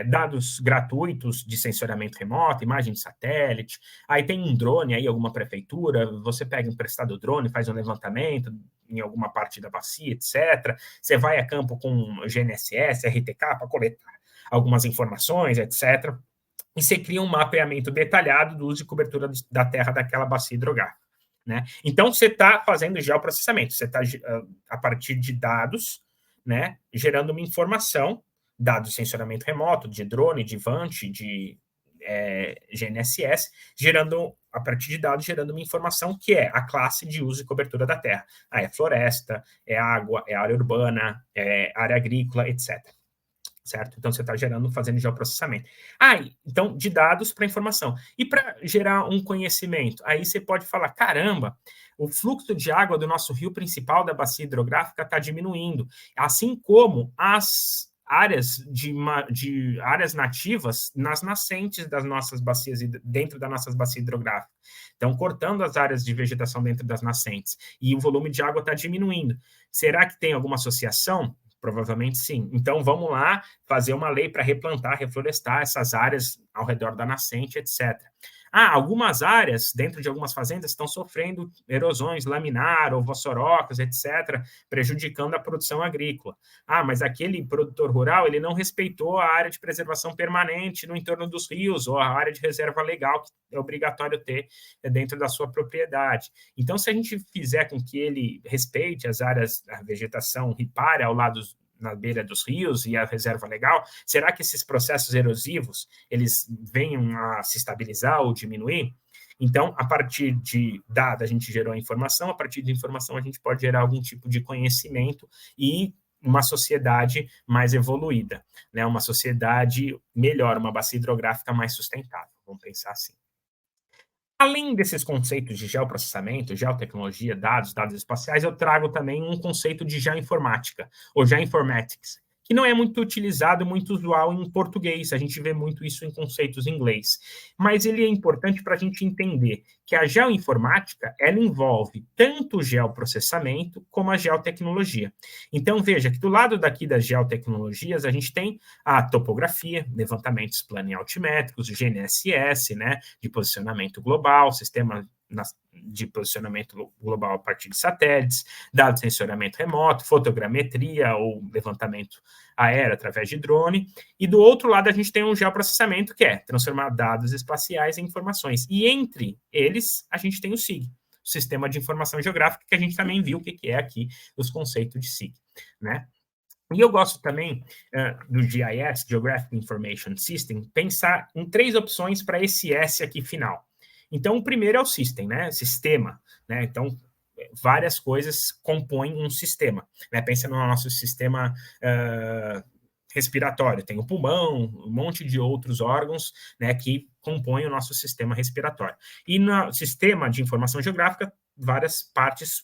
A: dados gratuitos de sensoriamento remoto, imagem de satélite, aí tem um drone aí, alguma prefeitura, você pega um emprestado drone, faz um levantamento em alguma parte da bacia, etc. Você vai a campo com GNSS, RTK, para coletar algumas informações, etc. E você cria um mapeamento detalhado do uso e cobertura da terra daquela bacia hidrográfica. Né? Então, você está fazendo geoprocessamento, você está, a partir de dados, né, gerando uma informação, dados de sensoramento remoto, de drone, de VANT, de GNSS, a partir de dados, gerando uma informação que é a classe de uso e cobertura da terra. É floresta, é água, é área urbana, é área agrícola, etc. Certo? Então, você está fazendo geoprocessamento. Então, de dados para informação. E para gerar um conhecimento, aí você pode falar, caramba, o fluxo de água do nosso rio principal da bacia hidrográfica está diminuindo, assim como as áreas áreas nativas nas nascentes das nossas bacias, dentro das nossas bacias hidrográficas. Então, cortando as áreas de vegetação dentro das nascentes. E o volume de água está diminuindo. Será que tem alguma associação? Provavelmente sim. Então, vamos lá fazer uma lei para replantar, reflorestar essas áreas ao redor da nascente, etc. Algumas áreas, dentro de algumas fazendas, estão sofrendo erosões laminar ou vossorocas, etc., prejudicando a produção agrícola. Mas aquele produtor rural ele não respeitou a área de preservação permanente no entorno dos rios ou a área de reserva legal que é obrigatório ter dentro da sua propriedade. Então, se a gente fizer com que ele respeite as áreas, a vegetação ripária ao lado na beira dos rios e a reserva legal, será que esses processos erosivos eles venham a se estabilizar ou diminuir? Então, a partir de dado, a gente gerou a informação, a partir de informação a gente pode gerar algum tipo de conhecimento e uma sociedade mais evoluída, né? Uma sociedade melhor, uma bacia hidrográfica mais sustentável, vamos pensar assim. Além desses conceitos de geoprocessamento, geotecnologia, dados espaciais, eu trago também um conceito de geoinformática, ou geoinformatics, que não é muito utilizado, muito usual em português, a gente vê muito isso em conceitos em inglês. Mas ele é importante para a gente entender que a geoinformática, ela envolve tanto o geoprocessamento como a geotecnologia. Então, veja que do lado daqui das geotecnologias, a gente tem a topografia, levantamentos plano e altimétricos, o GNSS, né, de posicionamento global, sistema de posicionamento global a partir de satélites, dados de sensoriamento remoto, fotogrametria ou levantamento aéreo através de drone, e do outro lado a gente tem um geoprocessamento que é transformar dados espaciais em informações, e entre eles a gente tem o SIG, o Sistema de Informação Geográfica, que a gente também viu o que é aqui os conceitos de SIG, né? E eu gosto também do GIS, Geographic Information System, pensar em 3 opções para esse S aqui final. Então, o primeiro é o system, né? Sistema, né? Então, várias coisas compõem um sistema, né? Pensa no nosso sistema respiratório, tem o pulmão, um monte de outros órgãos, né, que compõem o nosso sistema respiratório. E no sistema de informação geográfica, várias partes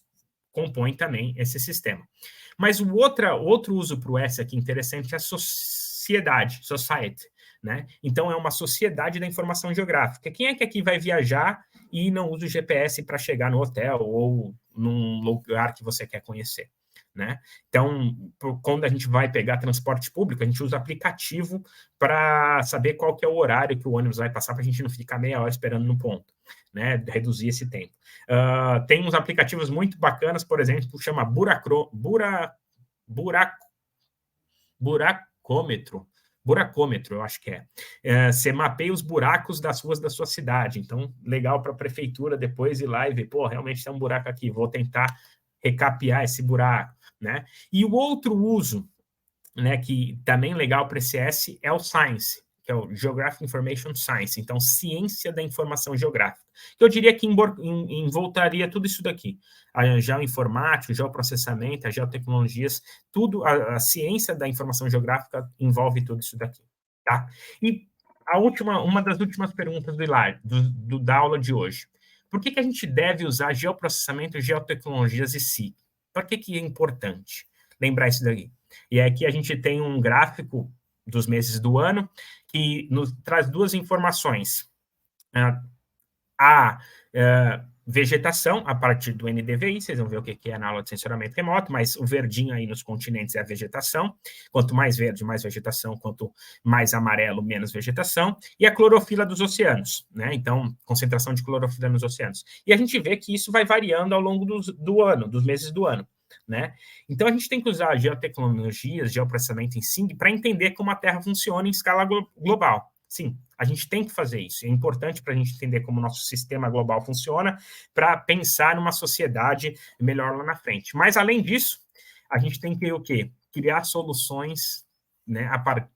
A: compõem também esse sistema. Mas o outro uso para o S aqui interessante é a sociedade, society, né? Então, é uma sociedade da informação geográfica. Quem é que aqui vai viajar e não usa o GPS para chegar no hotel ou num lugar que você quer conhecer, né? Então, quando a gente vai pegar transporte público, a gente usa aplicativo para saber qual que é o horário que o ônibus vai passar para a gente não ficar meia hora esperando no ponto, né? Reduzir esse tempo. Tem uns aplicativos muito bacanas, por exemplo, que chama buracômetro, eu acho que você mapeia os buracos das ruas da sua cidade. Então, legal para a prefeitura depois ir lá e ver, realmente tem um buraco aqui, vou tentar recapear esse buraco, né? E o outro uso, né, que também legal para esse S é o Science, que é o Geographic Information Science, então ciência da informação geográfica. Eu diria que envoltaria tudo isso daqui, a geoinformática, o geoprocessamento, as geotecnologias, tudo, a ciência da informação geográfica envolve tudo isso daqui, tá? E uma das últimas perguntas da aula de hoje. Por que a gente deve usar geoprocessamento, geotecnologias e SIG? Por que é importante lembrar isso daqui? E aqui a gente tem um gráfico dos meses do ano que nos traz 2 informações. A vegetação, a partir do NDVI, vocês vão ver o que é na aula de sensoramento remoto, mas o verdinho aí nos continentes é a vegetação. Quanto mais verde, mais vegetação, quanto mais amarelo, menos vegetação. E a clorofila dos oceanos, né? Então, concentração de clorofila nos oceanos. E a gente vê que isso vai variando ao longo do ano, dos meses do ano, né? Então, a gente tem que usar geotecnologias, geoprocessamento em SIG para entender como a Terra funciona em escala global. Sim, a gente tem que fazer isso. É importante para a gente entender como o nosso sistema global funciona, para pensar numa sociedade melhor lá na frente. Mas, além disso, a gente tem que o quê? Criar soluções, né,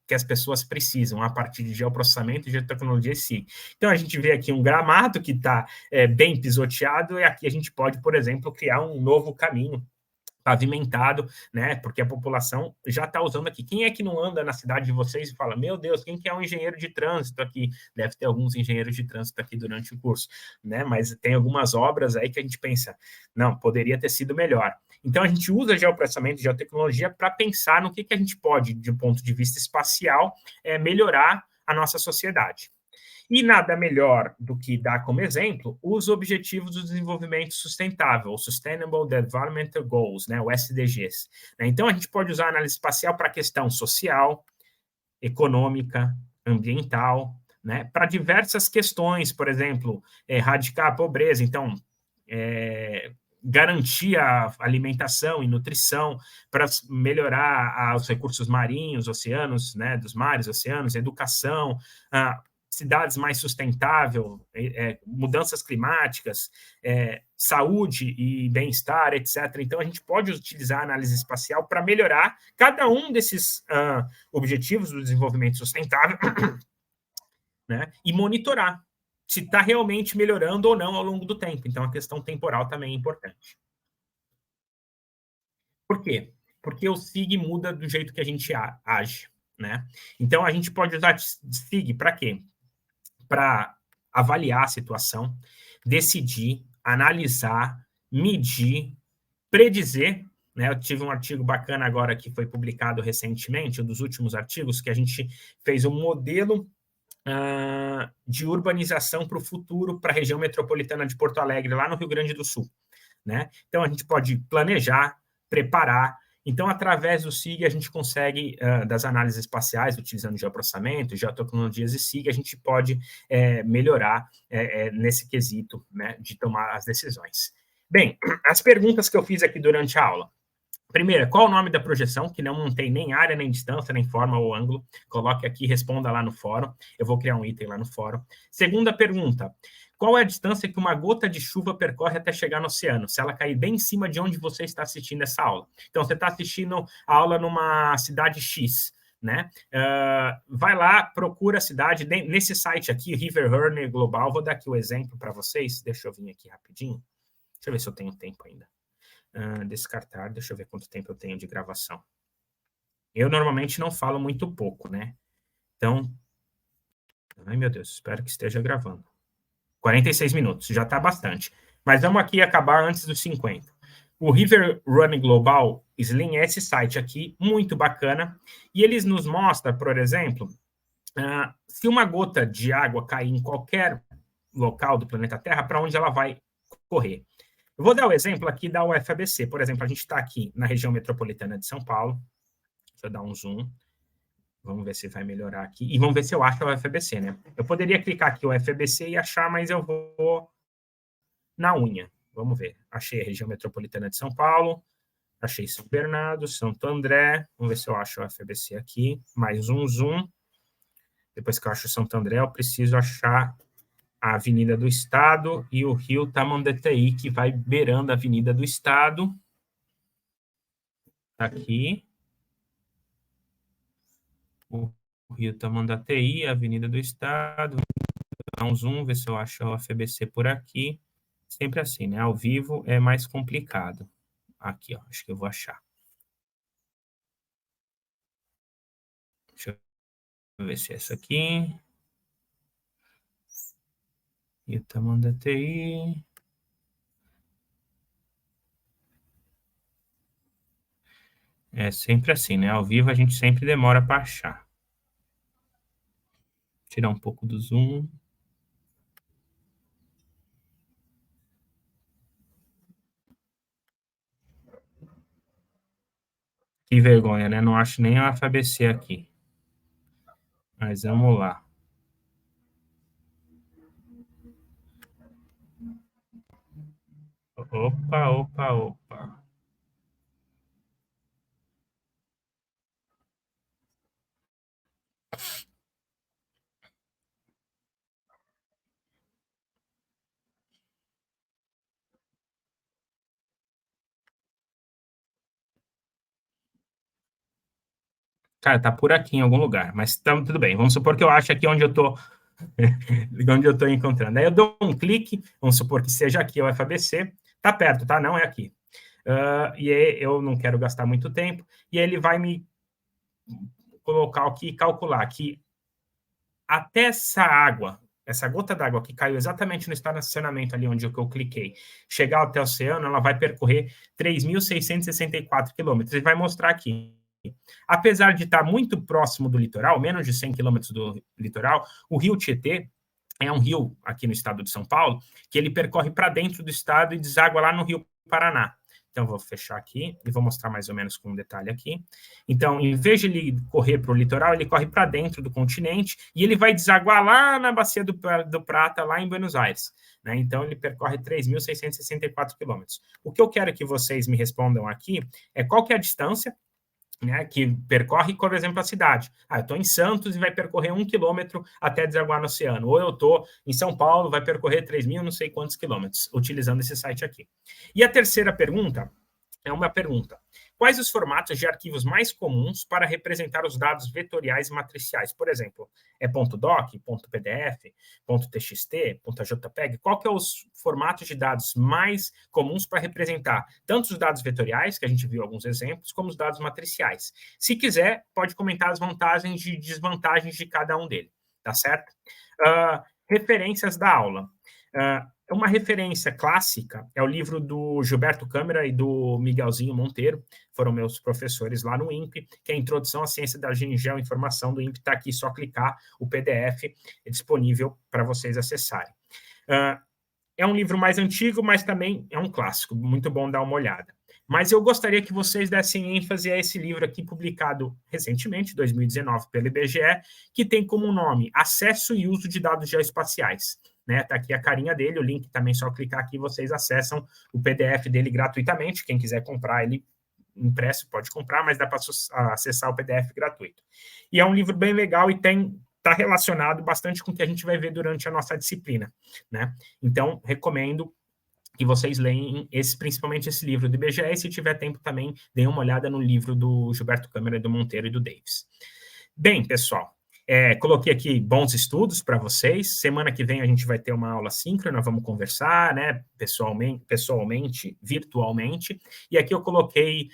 A: que as pessoas precisam, a partir de geoprocessamento e geotecnologia SIG. Então, a gente vê aqui um gramado que está bem pisoteado, e aqui a gente pode, por exemplo, criar um novo caminho pavimentado, né? Porque a população já está usando aqui. Quem é que não anda na cidade de vocês e fala, meu Deus, quem que é um engenheiro de trânsito aqui? Deve ter alguns engenheiros de trânsito aqui durante o curso, né? Mas tem algumas obras aí que a gente pensa, não, poderia ter sido melhor. Então, a gente usa geoprocessamento e geotecnologia para pensar no que a gente pode, de um ponto de vista espacial, melhorar a nossa sociedade. E nada melhor do que dar como exemplo os Objetivos do Desenvolvimento Sustentável, o Sustainable Development Goals, né, o SDGs. Então, a gente pode usar a análise espacial para a questão social, econômica, ambiental, né, para diversas questões, por exemplo, erradicar a pobreza, então, garantir a alimentação e nutrição, para melhorar os recursos marinhos, oceanos, né, dos mares, oceanos, educação, cidades mais sustentáveis, mudanças climáticas, saúde e bem-estar, etc. Então, a gente pode utilizar a análise espacial para melhorar cada um desses objetivos do desenvolvimento sustentável, né, e monitorar se está realmente melhorando ou não ao longo do tempo. Então, a questão temporal também é importante. Por quê? Porque o SIG muda do jeito que a gente age, né? Então, a gente pode usar SIG para quê? Para avaliar a situação, decidir, analisar, medir, predizer, né? Eu tive um artigo bacana agora que foi publicado recentemente, um dos últimos artigos, que a gente fez um modelo de urbanização para o futuro para a região metropolitana de Porto Alegre, lá no Rio Grande do Sul, né? Então, a gente pode planejar, preparar. Então, através do SIG, a gente consegue, das análises espaciais, utilizando geoprocessamento, geotecnologias e SIG, a gente pode melhorar nesse quesito, né, de tomar as decisões. Bem, as perguntas que eu fiz aqui durante a aula. Primeira, qual o nome da projeção, que não tem nem área, nem distância, nem forma ou ângulo? Coloque aqui, responda lá no fórum. Eu vou criar um item lá no fórum. Segunda pergunta, qual é a distância que uma gota de chuva percorre até chegar no oceano? Se ela cair bem em cima de onde você está assistindo essa aula. Então, você está assistindo a aula numa cidade X, né? Vai lá, procura a cidade, nesse site aqui, River Run Global, vou dar aqui o exemplo para vocês. Deixa eu vir aqui rapidinho. Deixa eu ver se eu tenho tempo ainda. Descartar, deixa eu ver quanto tempo eu tenho de gravação. Eu normalmente não falo muito pouco, né? Então, ai meu Deus, espero que esteja gravando. 46 minutos, já está bastante. Mas vamos aqui acabar antes dos 50. O River Run Global Slim é esse site aqui, muito bacana, e eles nos mostram, por exemplo, se uma gota de água cair em qualquer local do planeta Terra, para onde ela vai correr. Eu vou dar o exemplo aqui da UFABC. Por exemplo, a gente está aqui na região metropolitana de São Paulo. Deixa eu dar um zoom. Vamos ver se vai melhorar aqui. E vamos ver se eu acho a UFABC, né? Eu poderia clicar aqui o UFABC e achar, mas eu vou na unha. Vamos ver. Achei a região metropolitana de São Paulo. Achei São Bernardo, Santo André. Vamos ver se eu acho a UFABC aqui. Mais um zoom. Depois que eu acho Santo André, eu preciso achar a Avenida do Estado e o Rio Tamanduateí, que vai beirando a Avenida do Estado. Tá aqui. O Rio Tamanduateí, a Avenida do Estado. Vou dar um zoom, ver se eu acho a UFABC por aqui. Sempre assim, né? Ao vivo é mais complicado. Aqui, ó, acho que eu vou achar. Deixa eu ver se é essa aqui. Rio Tamanduateí. É sempre assim, né? Ao vivo a gente sempre demora para achar. Tirar um pouco do zoom. Que vergonha, né? Não acho nem a UFABC aqui. Mas vamos lá. Opa, opa, opa. Cara, tá por aqui em algum lugar, mas tudo bem. Vamos supor que eu ache aqui onde eu tô, onde eu tô encontrando. Aí eu dou um clique, vamos supor que seja aqui o FABC. Tá perto, tá? Não é aqui. E aí eu não quero gastar muito tempo. E aí ele vai me colocar aqui e calcular que até essa água, essa gota d'água que caiu exatamente no estacionamento ali onde eu cliquei, chegar até o oceano, ela vai percorrer 3.664 quilômetros. Ele vai mostrar aqui. apesar de estar muito próximo do litoral, menos de 100 quilômetros do litoral, o rio Tietê é um rio aqui no estado de São Paulo, que ele percorre para dentro do estado e deságua lá no rio Paraná. Então, vou fechar aqui e vou mostrar mais ou menos com um detalhe aqui. Então, em vez de ele correr para o litoral, ele corre para dentro do continente e ele vai desaguar lá na Bacia do Prata, lá em Buenos Aires. Né? Então, ele percorre 3.664 quilômetros. O que eu quero que vocês me respondam aqui é qual que é a distância, né, que percorre, por exemplo, a cidade. Eu estou em Santos e vai percorrer 1 quilômetro até desaguar no oceano. Ou eu estou em São Paulo, vai percorrer 3.000 não sei quantos quilômetros, utilizando esse site aqui. E a terceira pergunta é uma pergunta. Quais os formatos de arquivos mais comuns para representar os dados vetoriais e matriciais? Por exemplo, é .doc, .pdf, .txt, .jpeg? Qual que é os formatos de dados mais comuns para representar tanto os dados vetoriais, que a gente viu alguns exemplos, como os dados matriciais? Se quiser, pode comentar as vantagens e desvantagens de cada um deles, tá certo? Referências da aula. Uma referência clássica é o livro do Gilberto Câmara e do Miguelzinho Monteiro, foram meus professores lá no INPE, que é a Introdução à Ciência da Geoinformação do INPE, está aqui, só clicar, o PDF é disponível para vocês acessarem. É um livro mais antigo, mas também é um clássico, muito bom dar uma olhada. Mas eu gostaria que vocês dessem ênfase a esse livro aqui, publicado recentemente, 2019, pelo IBGE, que tem como nome Acesso e Uso de Dados Geoespaciais. Né? Tá aqui a carinha dele, o link também, só clicar aqui, vocês acessam o PDF dele gratuitamente. Quem quiser comprar ele impresso pode comprar, mas dá para acessar o PDF gratuito. E é um livro bem legal e está relacionado bastante com o que a gente vai ver durante a nossa disciplina. Né? Então, recomendo que vocês leiam principalmente esse livro do IBGE, e se tiver tempo também, deem uma olhada no livro do Gilberto Câmara, do Monteiro e do Davis. Bem, pessoal, coloquei aqui bons estudos para vocês. Semana que vem a gente vai ter uma aula síncrona, vamos conversar, né, pessoalmente, virtualmente. E aqui eu coloquei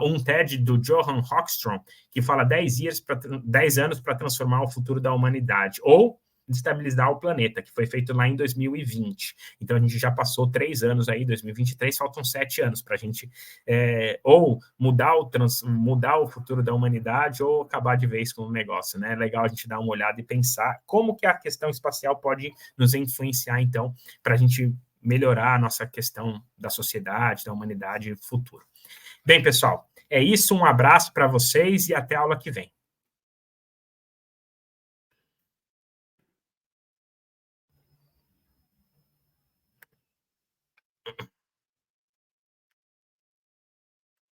A: um TED do Johan Rockström, que fala 10 anos para transformar o futuro da humanidade, ou destabilizar o planeta, que foi feito lá em 2020. Então, a gente já passou 3 anos aí, 2023, faltam 7 anos para a gente ou mudar o futuro da humanidade ou acabar de vez com o negócio, né? É legal a gente dar uma olhada e pensar como que a questão espacial pode nos influenciar, então, para a gente melhorar a nossa questão da sociedade, da humanidade futuro. Bem, pessoal, é isso, um abraço para vocês e até a aula que vem.